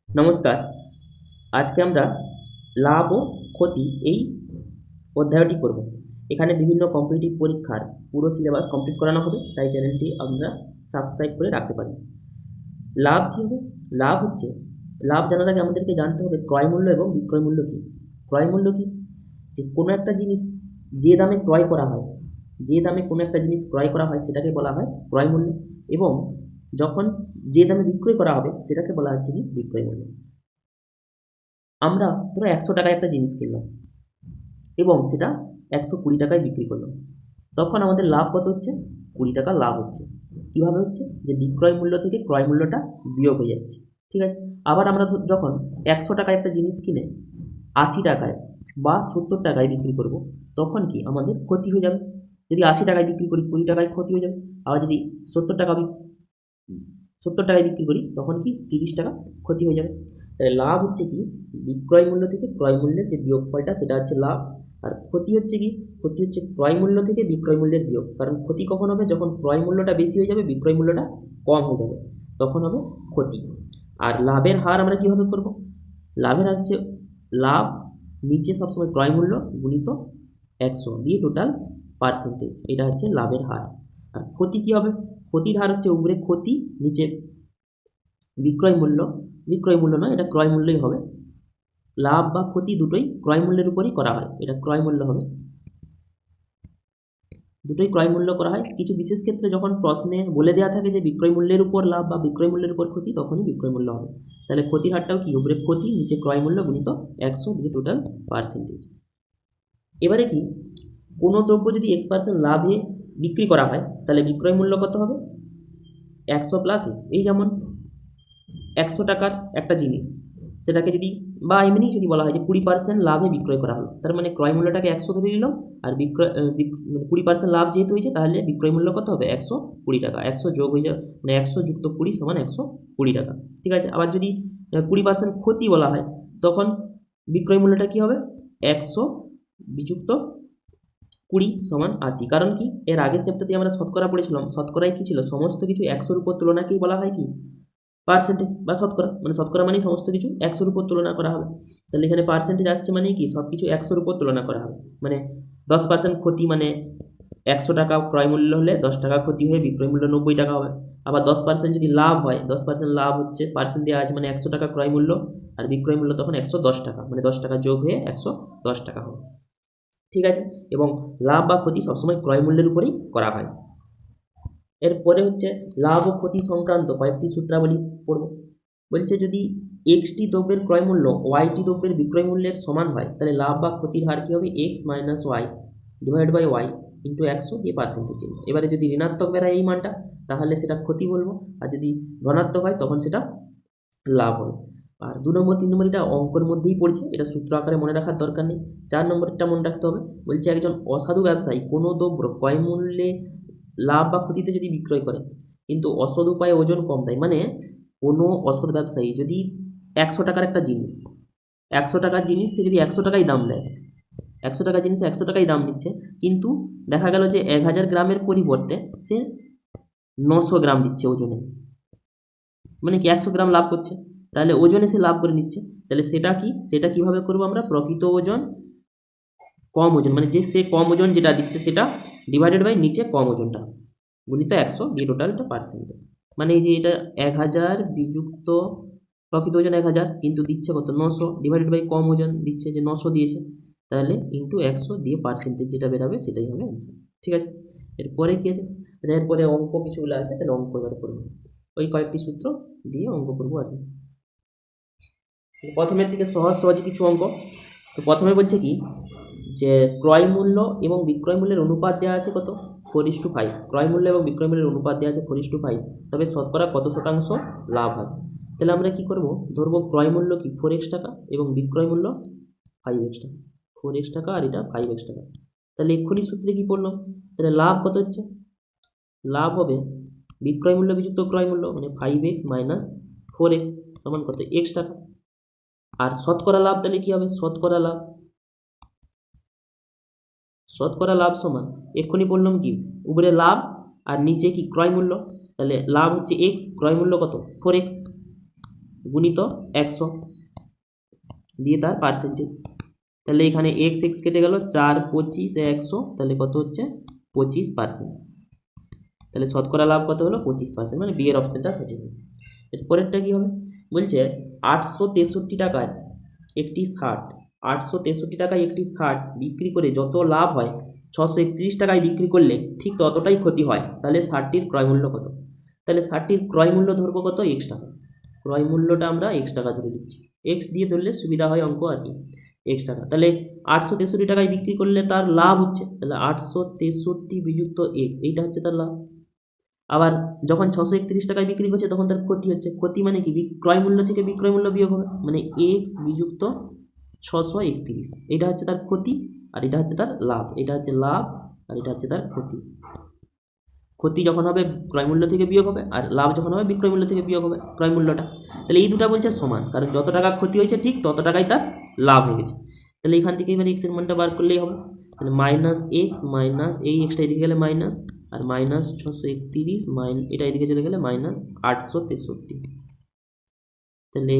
নমস্কার। আজকে আমরা লাভ ও ক্ষতি এই অধ্যায়টি করব। এখানে বিভিন্ন কম্পিটিটিভ পরীক্ষার পুরো সিলেবাস কমপ্লিট করানো হবে, তাই চ্যানেলটি আমরা সাবস্ক্রাইব করে রাখতে পারি। লাভ কী হবে? লাভ হচ্ছে, লাভ জানার আগে আমাদেরকে জানতে হবে ক্রয় মূল্য এবং বিক্রয় মূল্য কী। ক্রয় মূল্য কী? যে কোনো একটা জিনিস যে দামে ক্রয় করা হয়, যে দামে কোনো একটা জিনিস ক্রয় করা হয় সেটাকে বলা হয় ক্রয় মূল্য, এবং যখন যে দামে বিক্রয় করা হবে সেটাকে বলা হচ্ছে কি বিক্রয় মূল্য। আমরা ধরো 100 টাকায় একটা জিনিস কিনলাম এবং সেটা 120 টাকায় বিক্রি করলাম, তখন আমাদের লাভ কত হচ্ছে? 20 টাকা লাভ হচ্ছে। কীভাবে হচ্ছে? যে বিক্রয় মূল্য থেকে ক্রয় মূল্যটা বিয়োগ হয়ে যাচ্ছে। ঠিক আছে। আবার আমরা যখন 100 টাকায় একটা জিনিস কিনে 80 টাকায় বা 70 টাকায় বিক্রি করব, তখন কি আমাদের ক্ষতি হয়ে যাবে। যদি 80 টাকায় বিক্রি করি 20 টাকায় ক্ষতি হয়ে যাবে। আবার যদি 70 টাকা 70 টাকায় বিক্রি করি তখন কি 30 টাকা ক্ষতি হয়ে যাবে। তাই লাভ হচ্ছে কি বিক্রয় মূল্য থেকে ক্রয় মূল্যের যে বিয়োগফলটা সেটা হচ্ছে লাভ। আর ক্ষতি হচ্ছে কি? ক্ষতি হচ্ছে ক্রয় মূল্য থেকে বিক্রয় মূল্যের বিয়োগ। কারণ ক্ষতি কখন হবে? যখন ক্রয় মূল্যটা বেশি হয়ে যাবে, বিক্রয় মূল্যটা কম হয়ে যাবে, তখন হবে ক্ষতি। আর লাভের হার আমরা কিভাবে করব? লাভের হার হচ্ছে লাভ নিচে সবসময় ক্রয় মূল্য গুণিত 100 দিয়ে টোটাল পার্সেন্টেজ, এটা হচ্ছে লাভের হার। আর ক্ষতি কি হবে? ক্ষতির হার হচ্ছে উপরে ক্ষতি, নিচে বিক্রয় মূল্য। বিক্রয় মূল্য নয়, এটা ক্রয় মূল্যই হবে। লাভ বা ক্ষতি দুটোই ক্রয় মূল্যের উপরই করা হয়, এটা ক্রয় মূল্য হবে। দুটোই ক্রয় মূল্য করা হয়। কিছু বিশেষ ক্ষেত্রে যখন প্রশ্নে বলে দেওয়া থাকে যে বিক্রয় মূল্যের উপর লাভ বা বিক্রয় মূল্যের উপর ক্ষতি, তখনই বিক্রয় মূল্য হবে। তাহলে ক্ষতির হারটাও কি? উপরে ক্ষতি নিচে ক্রয় মূল্য গুণিত 100 দিয়ে টোটাল পার্সেন্টেজ। এবারে কি, কোনো দ্রব্য যদি X% লাভে বিক্রি করা হয় তাহলে বিক্রয় মূল্য কত হবে? 100 প্লাস X। এই যেমন 100 টাকার একটা জিনিস, সেটাকে যদি বা এমনি যদি বলা হয় যে 20% লাভে বিক্রয় করা হলো, তার মানে ক্রয় মূল্যটাকে 100 ধরে নিলাম, আর বিক্রয় 20% লাভ যেহেতু হয়েছে তাহলে বিক্রয় মূল্য কত হবে? 120 টাকা। 100 যোগ হয়ে যাবে, মানে 100 যুক্ত 20 সমান 120 টাকা। ঠিক আছে। আবার যদি 20% ক্ষতি বলা হয়, তখন বিক্রয় মূল্যটা কি হবে? 100 বিযুক্ত 20 সমান 80। কারণ কি? এর আগের চ্যাপ্টারতে আমরা শতকরা পড়েছিলাম। শতকরায় কি ছিল? সমস্ত কিছু 100-র উপর তুলনাকেই বলা হয় কি পার্সেন্টেজ বা শতকরা। মানে শতকরা মানেই সমস্ত কিছু 100-র উপর তুলনা করা হবে। তাহলে এখানে পার্সেন্টেজ আসছে মানে কি সব কিছু 100-র উপর তুলনা করা হবে। মানে 10% ক্ষতি মানে 100 টাকা ক্রয় মূল্য হলে 10 টাকা ক্ষতি হয়ে বিক্রয় মূল্য 90 টাকা হবে। আবার 10% যদি লাভ হয়, 10% লাভ হচ্ছে পার্সেন্ট দেওয়া আছে, মানে 100 টাকা ক্রয় মূল্য, আর বিক্রয় মূল্য তখন 110 টাকা, মানে 10 টাকা যোগ হয়ে 110 টাকা হবে। ঠিক আছে। এবং লাভ বা ক্ষতি সবসময় ক্রয় মূল্যের উপরেই করা হয়। এরপরে হচ্ছে লাভ ও ক্ষতি সংক্রান্ত কয়েকটি সূত্রাবলী পড়ব। বলছে যদি এক্সটি দ্রব্যের ক্রয় মূল্য ওয়াইটি দ্রব্যের বিক্রয় মূল্যের সমান হয়, তাহলে লাভ বা ক্ষতির হার কী হবে? X minus Y divide by Y into 100 দিয়ে পার্সেন্টেজ চিহ্ন। এবারে যদি ঋণাত্মক বেড়ায় এই মানটা, তাহলে সেটা ক্ষতি বলবো, আর যদি ধনাত্মক হয় তখন সেটা লাভ হবে। আর 2 নম্বর 3 নম্বর এটা অঙ্কের মধ্যেই পড়ছে, এটা সূত্র আকারে মনে রাখার দরকার নেই। 4 নম্বরটা মনে রাখতে হবে। বলছে একজন অসাধু ব্যবসায়ী কোনো দ্রব্য ক্রয় মূল্যে লাভ বা ক্ষতিতে যদি বিক্রয় করে, কিন্তু অসৎ উপায়ে ওজন কম দেয়, মানে কোনো অসৎ ব্যবসায়ী যদি 100 টাকার একটা জিনিস, 100 টাকার জিনিস সে যদি 100 টাকাই দাম দেয়, 100 টাকার জিনিস 100 টাকাই দাম দিচ্ছে, কিন্তু দেখা গেল যে 1000 গ্রামের পরিবর্তে সে 900 গ্রাম দিচ্ছে ওজনে, মানে কি 100 গ্রাম লাভ করছে, তাহলে ওজনে সে লাভ করে নিচ্ছে। তাহলে সেটা কি? সেটা কিভাবে করবো আমরা? প্রকৃত ওজন কম ওজন, মানে যে সে কম ওজন যেটা দিচ্ছে সেটা ডিভাইডেড বাই নিচে কম ওজনটা গুণিত 100 দিয়ে টোটালটা পার্সেন্টেজ। মানে এই যে এটা 1000 বিযুক্ত প্রকৃত ওজন 1000, কিন্তু দিচ্ছে কত? 900, ডিভাইডেড বাই কম ওজন দিচ্ছে যে 900 দিয়েছে, তাহলে ইন্টু 100 দিয়ে পার্সেন্টেজ যেটা বেরাবে সেটাই হবে অ্যান্সার। ঠিক আছে। এরপরে কি আছে? আচ্ছা, এরপরে অঙ্ক কিছুগুলো আছে, তাহলে অঙ্ক এবার করবো। ওই কয়েকটি সূত্র দিয়ে অঙ্ক করবো আর কি। প্রথমের থেকে সহজ সহজ কিছু অঙ্ক। তো প্রথমে বলছে কি যে ক্রয় মূল্য এবং বিক্রয় মূল্যের অনুপাত দেওয়া আছে কত? 4:5। ক্রয় মূল্য এবং বিক্রয় মূল্যের অনুপাত দেওয়া আছে 4:5, তবে শতকরা কত শতাংশ লাভ হয়? তাহলে আমরা কি করব? ধরবো ক্রয় মূল্য কি 4x টাকা এবং বিক্রয় মূল্য 5x টাকা। 4x টাকা আর এটা 5x টাকা। তাহলে এক্ষুনি সূত্রে কি পড়লো? তাহলে লাভ কত হচ্ছে? লাভ হবে বিক্রয় মূল্য বিযুক্ত ক্রয় মূল্য, মানে 5x মাইনাস 4x সমান কত? x টাকা। আর শতকরা লাভ তাহলে কি হবে? শতকরা লাভ সমান, এক্ষুনি বললাম কি উপরে লাভ আর নিচে কি ক্রয় মূল্য, তাহলে লাভ হচ্ছে এক্স, ক্রয় মূল্য কত? 4x। গুণিত 100 দিয়ে তার পার্সেন্টেজ। তাহলে এখানে এক্স এক্স কেটে গেল, 4 25 100, তাহলে কত হচ্ছে 25%। তাহলে শতকরা লাভ কত হলো 25%, মানে বি এর অপশনটা সঠিক। এরপরেরটা কি হবে, বলছে 863 টাকায় একটি শার্ট, 863 টাকায় একটি শার্ট বিক্রি করে যত লাভ হয় 631 টাকায় বিক্রি করলে ঠিক ততটাই ক্ষতি হয়, তাহলে শার্টটির ক্রয় মূল্য কত? তাহলে শার্টটির ক্রয় মূল্য ধরবো কত, এক্স টাকা। ক্রয় মূল্যটা আমরা এক্স টাকা ধরে দিচ্ছি, এক্স দিয়ে ধরলে সুবিধা হয় অঙ্ক আর কি, এক্স টাকা। তাহলে 863 টাকায় বিক্রি করলে তার লাভ হচ্ছে, তাহলে 863 বিযুক্ত এক্স, এইটা হচ্ছে তার লাভ। আবার যখন 631 টাকায় বিক্রি করছে তখন তার ক্ষতি হচ্ছে, ক্ষতি মানে কি, ক্রয় মূল্য থেকে বিক্রয় মূল্য বিয়োগ হবে, মানে এক্স বিযুক্ত 631, এটা হচ্ছে তার ক্ষতি আর এটা হচ্ছে তার লাভ, এটা হচ্ছে লাভ আর এটা হচ্ছে তার ক্ষতি। ক্ষতি যখন হবে ক্রয় মূল্য থেকে বিয়োগ হবে, আর লাভ যখন হবে বিক্রয় মূল্য থেকে বিয়োগ হবে ক্রয় মূল্যটা। তাহলে এই দুটো বলছে সমান, কারণ যত টাকা ক্ষতি হয়েছে ঠিক তত টাকাই তার লাভ হয়ে গেছে। তাহলে এখান থেকে এবার এক্স এর মানটা বার করলেই হবে, তাহলে মাইনাস এক্স মাইনাস এই এক্সটা এদিকে গেলে মাইনাস, আর মাইনাস 631 এটা এদিকে চলে গেলে মাইনাস 863। তাহলে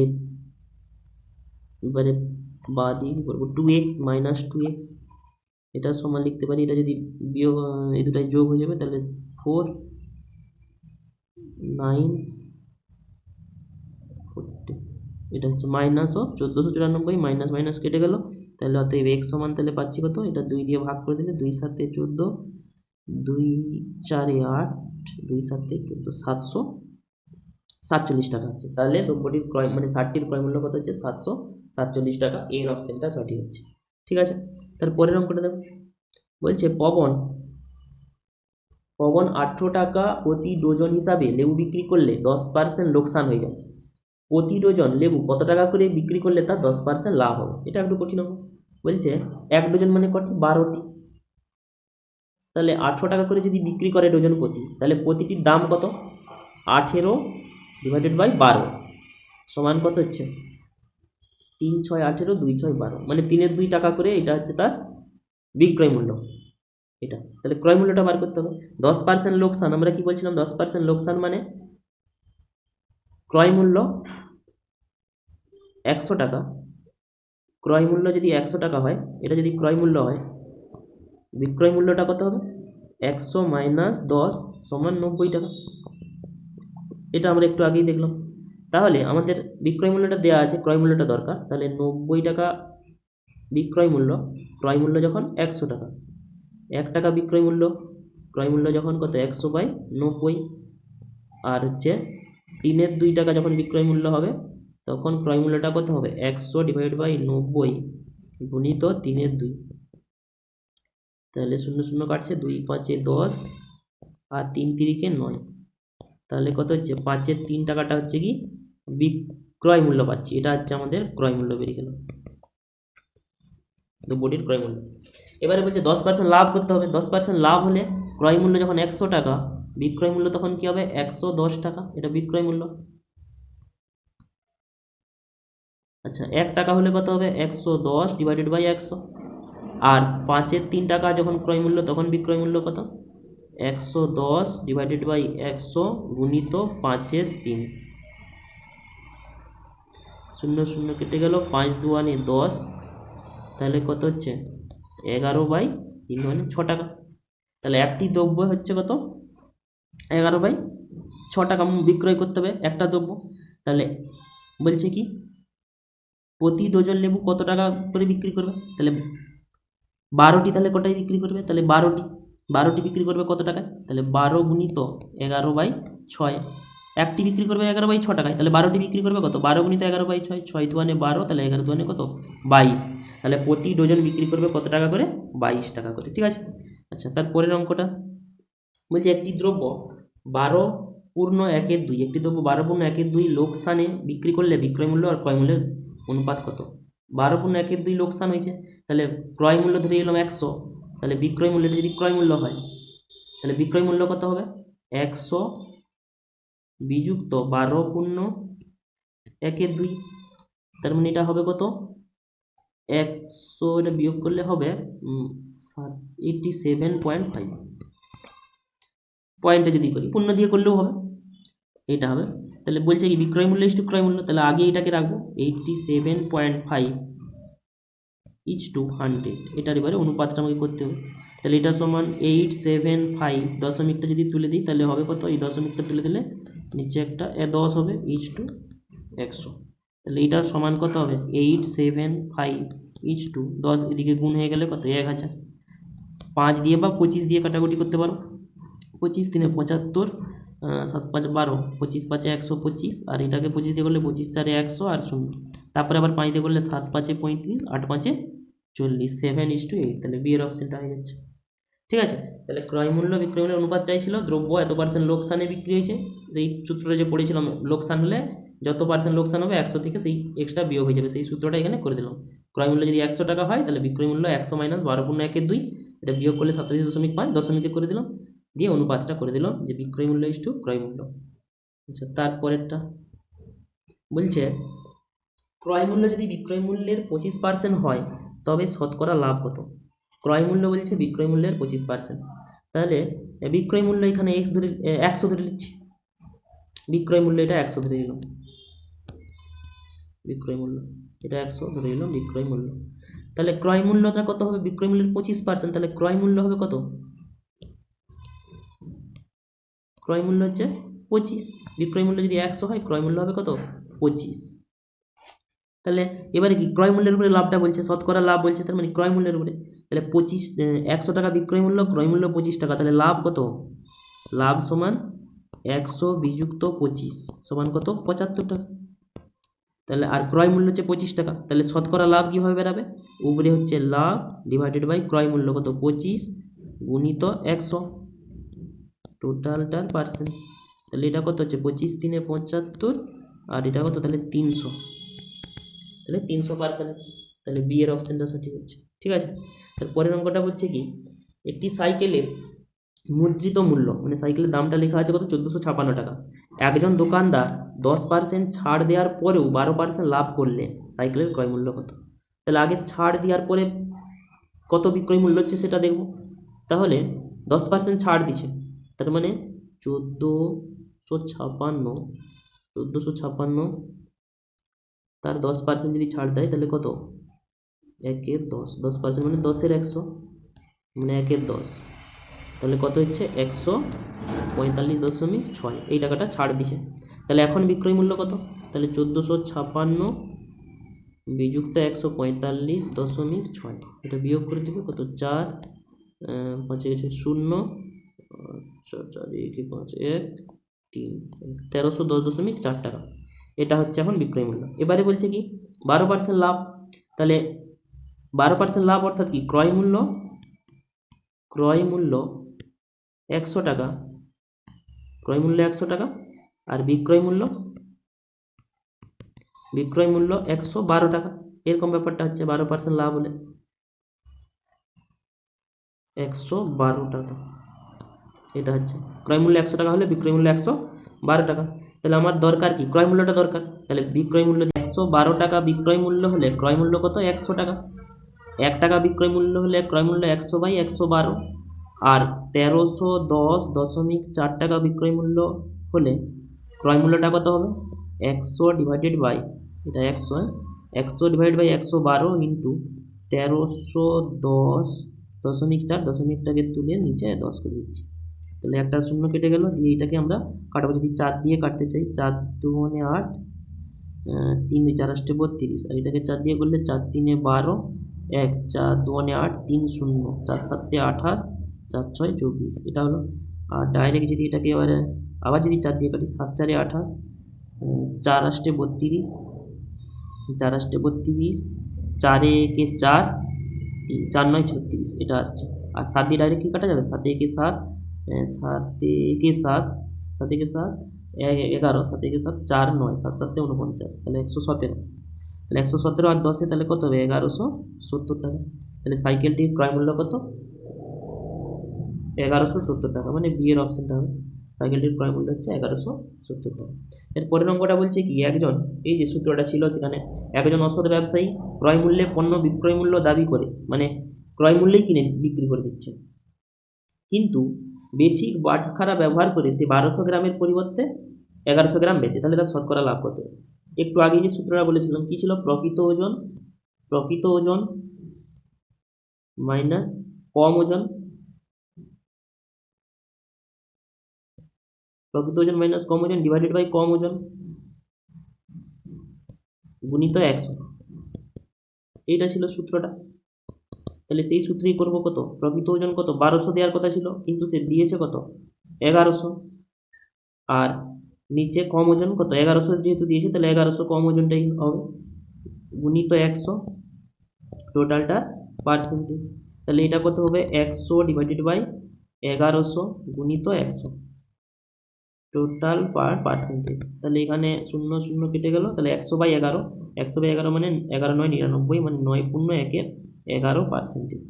এবারে বা দিয়ে কী করবো, 2x মাইনাস 2x, এটা সমান লিখতে পারি, এটা যদি বিয়োগ এই দুটাই যোগ হয়ে যাবে, তাহলে 4 9 40, এটা হচ্ছে মাইনাস ও 1494, মাইনাস মাইনাস কেটে গেল, তাহলে অতএব এক্স সমান তাহলে পাচ্ছি কত, এটা 2 দিয়ে ভাগ করে দিলে 2 7 14, 2 4 8, 2 7 14, 747 টাকা হচ্ছে। তাহলে দ্রব্যটির ক্রয় মানে শার্টটির ক্রয় মূল্য কত হচ্ছে 747 টাকা, এর অপশনটা সঠিক হচ্ছে। ঠিক আছে, তার পরের অঙ্কটা দেখো, বলছে পবন 18 টাকা প্রতি ডজন হিসাবে লেবু বিক্রি করলে 10% লোকসান হয়ে যায়, প্রতি ডজন লেবু কত টাকা করে বিক্রি করলে তার 10% লাভ হবে? এটা একটু কঠিন হবে। বলছে 1 ডজন মানে কত, 12টি, তাহলে 18 টাকা করে যদি বিক্রি করে ডজন প্রতি, তাহলে প্রতিটির দাম কত, 18 ডিভাইডেড বাই 12 সমান কত হচ্ছে 3 6 18, 2 6 12, মানে 3 2 টাকা করে, এটা হচ্ছে তার বিক্রয় মূল্য। এটা তাহলে ক্রয় মূল্যটা বার করতে হবে। 10% লোকসান, আমরা কি বলছিলাম, 10% লোকসান মানে ক্রয় মূল্য 100 টাকা, ক্রয় মূল্য যদি 100 টাকা হয়, এটা যদি ক্রয় মূল্য হয়, বিক্রয় মূল্যটা কত হবে 100 মাইনাস 10 সমান 90 টাকা, এটা আমরা একটু আগেই দেখলাম। তাহলে আমাদের বিক্রয় মূল্যটা দেওয়া আছে, ক্রয় মূল্যটা দরকার, তাহলে 90 টাকা বিক্রয় মূল্য, ক্রয় মূল্য যখন 100 টাকা, 1 টাকা বিক্রয় মূল্য, ক্রয় মূল্য যখন কত 100 বাই 90, আর হচ্ছে 3 2 টাকা যখন বিক্রয় মূল্য হবে, তখন ক্রয় মূল্যটা কত হবে 100 ডিভাইড বাই 90 গুণিত 3 2, তাহলে 0 0 কাটছে, 2 5 10 আর 3 3 9, তাহলে কত হচ্ছে 5 3 টাকাটা হচ্ছে কি বিক্রয় মূল্য পাচ্ছি, এটা হচ্ছে আমাদের ক্রয় মূল্য বেরিয়ে গেল, তো বডির ক্রয় মূল্য। এবারে বলছে 10% লাভ করতে হবে, 10% লাভ হলে ক্রয় মূল্য যখন 100 টাকা, বিক্রয় মূল্য তখন কি হবে 110 টাকা, এটা বিক্রয় মূল্য। আচ্ছা 1 টাকা হলে কত হবে 110 ডিভাইডেড বাই 100, আর 5 3 টাকা যখন ক্রয় মূল্য তখন বিক্রয় মূল্য কত 110 ডিভাইডেড বাই 100 গুণিত 5 3, 0 0 কেটে গেল, 5 2 10, তাহলে কত হচ্ছে 11 বাই 3 মানে 6 টাকা। তাহলে একটি দ্রব্য হচ্ছে কত 11 বাই 6 টাকা বিক্রয় করতে হবে একটা দ্রব্য। তাহলে বলছে কি প্রতি ডজন লেবু কত টাকা করে বিক্রি করবে, তাহলে 12টি, তাহলে কটায় বিক্রি করবে, তাহলে 12টি বিক্রি করবে কত টাকায়, তাহলে 12 গুণিত 11 বাই 6, একটি বিক্রি করবে 11 বাই 6 টাকায়, তাহলে 12টি বিক্রি করবে কত, 12 গুণিত 11 বাই 6, 6 2 12, তাহলে 11 2 কত 22, তাহলে প্রতি ডজন বিক্রি করবে কত টাকা করে 22 টাকা করে। ঠিক আছে, আচ্ছা তারপরের অঙ্কটা বলছে একটি দ্রব্য 12 পূর্ণ 1/2, একটি দ্রব্য 12 পূর্ণ 1/2 লোকসানে বিক্রি করলে বিক্রয় মূল্য আর ক্রয় মূল্যের অনুপাত কত, 12 পূর্ণ 1/2 লোকসান হয়েছে, তাহলে ক্রয় মূল্য ধরে গেলাম 100, তাহলে বিক্রয় মূল্যটা যদি ক্রয় মূল্য হয়, তাহলে বিক্রয় মূল্য কত হবে 100 বিযুক্ত 12 পূর্ণ 1/2, তার মানে এটা হবে কত 100, এটা বিয়োগ করলে হবে 87.5, পয়েন্টে যদি করি পূর্ণ দিয়ে করলেও হবে, এটা হবে তাহলে বলছে কি বিক্রয় মূল্য ইস টু ক্রয় মূল্য, তাহলে আগে এটাকে রাখবো 87.5 ইজ টু 100, এটার এবারে অনুপাতটা আমাকে করতে হবে। তাহলে এটা সমান 875, দশমিকটা যদি তুলে দিই তাহলে হবে কত, এই দশমিকটা তুলে দিলে নিচে একটা 10 হবে ইজ টু 100। তাহলে এটা সমান কত হবে 875 ইজ টু 10, এদিকে গুণ হয়ে গেলে কত 1000। 5 দিয়ে বা 25 দিয়ে কাটাকুটি করতে পারো, 25 3 75, 7 5 12, 25 5 125, আর এটাকে 25 দিয়ে করলে 25 4 100 আর 0, তারপরে আবার 5 দিয়ে করলে 7 5 35, 8 5 40, 7:8, তাহলে বি এর অপশনটা হয়ে যাচ্ছে। ঠিক আছে, তাহলে ক্রয় মূল্য বিক্রয় মূল্যের অনুপাত চাইছিল, দ্রব্য এত পার্সেন্ট লোকসানে বিক্রি হয়েছে, সেই সূত্রটা যে পড়েছিলাম, লোকসান হলে যত পার্সেন্ট লোকসান হবে 100 থেকে সেই এক্সট্রা বিয়োগ হয়ে যাবে, সেই সূত্রটা এখানে করে দিলাম। ক্রয় মূল্য যদি 100 টাকা হয় তাহলে বিক্রয় মূল্য 100 মাইনাস 12 পূর্ণ 1/2, এটা বিয়োগ করলে 87.5, দশমিকে করে দিলাম, দিয়ে অনুপাতটা করে দিলাম যে বিক্রয় মূল্য ইস টু ক্রয় মূল্য। আচ্ছা, তারপরেরটা বলছে ক্রয় মূল্য যদি বিক্রয় মূল্যের 25% হয় তবে শতকরা লাভ কত। ক্রয় মূল্য বলছে বিক্রয় মূল্যের 25%, তাহলে বিক্রয় মূল্য এখানে 100 ধরে নিচ্ছি, বিক্রয় মূল্য এটা 100 ধরে নিলাম, বিক্রয় মূল্য এটা 100 ধরে নিলাম বিক্রয় মূল্য। তাহলে ক্রয় মূল্যটা কত হবে, বিক্রয় মূল্যের 25%, তাহলে ক্রয় মূল্য হবে কত, ক্রয় মূল্য হচ্ছে 25, বিক্রয় মূল্য যদি 100 হয় ক্রয় মূল্য হবে কত 25। তাহলে এবারে কি ক্রয় মূল্যের উপরে লাভটা বলছে, শতকরা লাভ বলছে, তার মানে ক্রয় মূল্যের উপরে, তাহলে 100 টাকা বিক্রয় মূল্য, ক্রয় মূল্য 25 টাকা, তাহলে লাভ কত, লাভ সমান 100 বিযুক্ত 25 সমান কত 75 টাকা। তাহলে আর ক্রয় মূল্য হচ্ছে 25 টাকা, তাহলে শতকরা লাভ কীভাবে বেরাবে, উপরে হচ্ছে লাভ ডিভাইডেড বাই ক্রয় মূল্য কত 25 গুণিত 100, টোটালটার পার্সেন্ট, তাহলে এটা কত হচ্ছে 25 3 75, আর এটা কত তাহলে 300, তাহলে 300% হচ্ছে, তাহলে বি এর অপশনটা সঠিক হচ্ছে। ঠিক আছে, তারপরের অঙ্কটা বলছে কি একটি সাইকেলের মুদ্রিত মূল্য, মানে সাইকেলের দামটা লেখা আছে কত 1456 টাকা, একজন দোকানদার 10% ছাড় দেওয়ার পরেও 12% লাভ করলে সাইকেলের ক্রয় মূল্য কত। তাহলে আগে ছাড় দেওয়ার পরে কত বিক্রয় মূল্য হচ্ছে সেটা দেখব, তাহলে 10% ছাড় দিচ্ছে, তার মানে 1456, তার 10% যদি ছাড় দেয় তাহলে কত 1/10, 10% মানে 10-এর 100, মানে 1/10, তাহলে কত হচ্ছে 145.6, এই টাকাটা ছাড় দিছে। তাহলে এখন বিক্রয় মূল্য কত, তাহলে 1456 বিযুক্ত 145.6, এটা বিয়োগ করে দেবে কত 4 5 গেছে 0, 4 1 5 1 3, 1310.4 টাকা, এটা হচ্ছে এখন বিক্রয় মূল্য। এবারে বলছে কি 12% লাভ, তাহলে 12% লাভ অর্থাৎ কি ক্রয় মূল্য 100 টাকা, ক্রয় মূল্য 100 টাকা, আর বিক্রয় মূল্য 112 টাকা, এরকম ব্যাপারটা হচ্ছে 12% লাভ হলে 112 টাকা, এটা হচ্ছে ক্রয় মূল্য 100 টাকা হলে বিক্রয় মূল্য 112 টাকা। তাহলে আমার দরকার কি ক্রয় মূল্যটা দরকার, তাহলে বিক্রয় মূল্য 112 টাকা বিক্রয় মূল্য হলে ক্রয় মূল্য কত 100 টাকা, 1 টাকা বিক্রয় মূল্য হলে ক্রয় মূল্য 100/112, আর 1310.4 টাকা বিক্রয় মূল্য হলে ক্রয় মূল্যটা কত হবে 100 ডিভাইডেড বাই, এটা 100 ডিভাইড বাই 112 ইন্টু 1310.4, দশমিকটাকে তুলে নিচে 10 করে দিচ্ছি, তাহলে একটা শূন্য কেটে গেল, দিয়ে এটাকে আমরা কাটবো, যদি 4 দিয়ে কাটতে চাই 4 2 8, 3 4 8 32, আর এটাকে 4 দিয়ে করলে 4 3 12, 1 4 2 8 3 0, 4 7 28, 4 6 24, এটা হলো। আর ডাইরেক্ট যদি এটাকে এবারে আবার যদি 4 দিয়ে কাটি 7 4 28, 4 8 32, 4 8 32, 4 1 4, 4 9 36, এটা আসছে। আর 7 দিয়ে ডাইরেক্ট কি কাটা যাবে 7 1 7, 7 1 7, 7 1 7 11, 7 1 7 4 9, 7 7 49, তাহলে 117, তাহলে 117 আর 10, তাহলে কত হবে 1170 টাকা। তাহলে সাইকেলটির ক্রয় মূল্য কত 1170 টাকা, মানে বি এর অপশনটা হবে, সাইকেলটির ক্রয় মূল্য হচ্ছে 1170 টাকা। এর পরের অঙ্কটা বলছে কি একজন, এই যে সূত্রটা ছিল সেখানে, একজন অসৎ ব্যবসায়ী ক্রয় মূল্যে পণ্য বিক্রয় মূল্য দাবি করে, মানে ক্রয় মূল্যেই কিনে বিক্রি করে দিচ্ছে, কিন্তু বেঠিক বাটখারা ব্যবহার করে সে 1200 গ্রামের পরিবর্তে 1100 গ্রাম বেচে, তাহলে তার শতকরা লাভ কত? একটু আগে যে সূত্রটা বলেছিলাম কি ছিল, প্রকৃত ওজন মাইনাস কম ওজন, প্রকৃত ওজন মাইনাস কম ওজন ডিভাইডেড বাই কম ওজন গুণিত 100, এইটা ছিল সূত্রটা। তাহলে সেই সূত্রেই করব কত, প্রকৃত ওজন কত 1200 দেওয়ার কথা ছিল, কিন্তু সে দিয়েছে কত 1100, আর নিচে কম ওজন কত 1100 যেহেতু দিয়েছে, তাহলে 1100 কম ওজনটাই হবে গুণিত 100, টোটালটা পার্সেন্টেজ। তাহলে এটা কত হবে 100 ডিভাইডেড বাই 1100 গুণিত 100 টোটাল পার্সেন্টেজ। তাহলে এখানে 0 0 কেটে গেল, তাহলে 100/11, 100/11 মানে 11×9 99, মানে 9.1-এর 11%,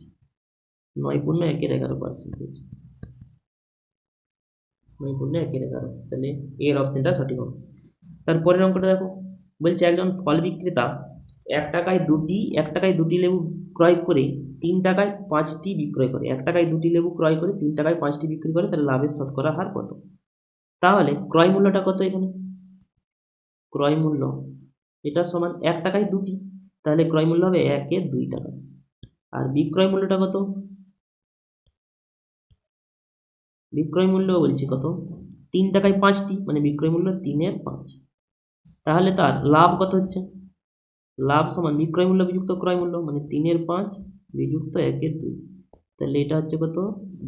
9.1-এর 11%, 9.1-এর 11, তাহলে এর অপশনটা সঠিক হবে। তারপরের অঙ্কটা দেখো, বলছে একজন ফল বিক্রেতা 1 টাকায় 2টি লেবু ক্রয় করে 3 টাকায় 5টি বিক্রয় করে, 1 টাকায় 2টি লেবু ক্রয় করে 3 টাকায় 5টি বিক্রি করে, তাহলে লাভের শতকরা হার কত? তাহলে ক্রয় মূল্যটা কত এখানে, ক্রয় মূল্য এটা সমান 1 টাকায় 2টি, তাহলে ক্রয় মূল্য হবে 1-এর 2 টাকা। আর বিক্রয় মূল্যটা কত, বিক্রয় মূল্য বলছি কত 3 টাকায় 5টি, মানে বিক্রয় মূল্য 3-এর 5। তাহলে তার লাভ কত হচ্ছে, লাভ সমান বিক্রয় মূল্য বিযুক্ত ক্রয় মূল্য, মানে 3-এর 5 বিযুক্ত 1-এর 2, তাহলে এটা হচ্ছে কত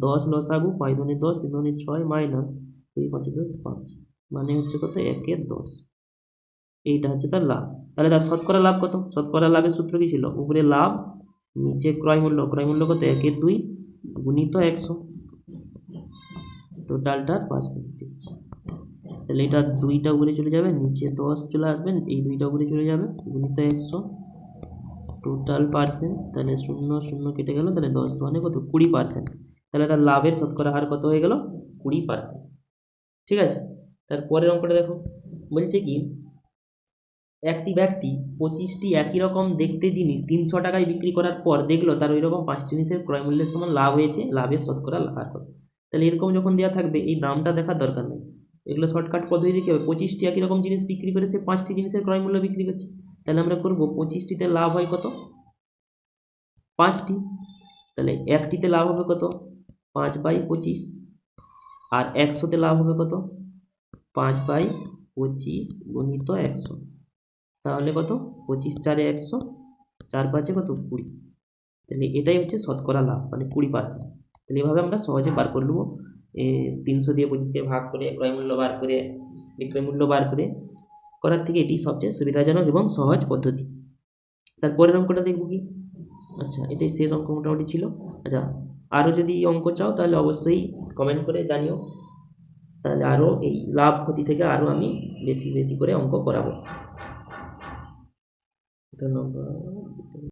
10 লসাগু 5 দুগুণে 10 3 দুগুণে 6 মাইনাস 2 5 10 5, মানে হচ্ছে কত 1-এর 10, এইটা হচ্ছে তার লাভ। তাহলে তার শতকরা লাভ কত, শতকরা লাভের সূত্র কি ছিল, উপরে লাভ নিচে ক্রয় মূল্য, ক্রয় মূল্য কত 1-এর 2 গুণিত 100 টোটালটার পার্সেন্টেজ। তাহলে এটা 2টা উপরে চলে যাবে, নিচে 10 চলে আসবে, এই 2টা উপরে চলে যাবে গুণিত 100 টোটাল পার্সেন্ট, তাহলে 0 0 কেটে গেল, তাহলে 10 মানে কত 20%, তাহলে তার লাভের শতকরা হার কত হয়ে গেল 20%। ঠিক আছে, তারপরের অঙ্কটা দেখো, বলছে কি একটি ব্যক্তি 25টি একই রকম দেখতে জিনিস 300 টাকায় বিক্রি করার পর দেখলো তার ওই রকম 5টি জিনিসের ক্রয় মূল্যের সমান লাভ হয়েছে, লাভের শতকরা হার কত? তাহলে এরকম যখন দেওয়া থাকবে এই দামটা দেখার দরকার নেই, এগুলো শর্টকাট পদ্ধতি কি হবে, 25টি একই রকম জিনিস বিক্রি করে সে 5টি জিনিসের ক্রয় মূল্য বিক্রি করছে, তাহলে আমরা করবো 25টিতে লাভ হয় কত 5টি, তাহলে একটিতে লাভ হবে কত 5/25, আর 100তে লাভ হবে কত 5/25 গুণিত 100, তাহলে কত 25 4 100, 4 5 কত 20, তাহলে এটাই হচ্ছে শতকরা লাভ, মানে 20%। তাহলে এভাবে আমরা সহজে বার করে নেবো, 300 দিয়ে 25কে ভাগ করে ক্রয় মূল্য বার করে বিক্রয় মূল্য বার করে করার থেকে এটি সবচেয়ে সুবিধাজনক এবং সহজ পদ্ধতি। তারপরের অঙ্কটা দেখবো কি, আচ্ছা এটাই শেষ অঙ্ক মোটামুটি ছিল। আচ্ছা আরও যদি অঙ্ক চাও তাহলে অবশ্যই কমেন্ট করে জানিও, তাহলে আরও এই লাভ ক্ষতি থেকে আরও আমি বেশি বেশি করে অঙ্ক করাবো। ধন্যবাদ।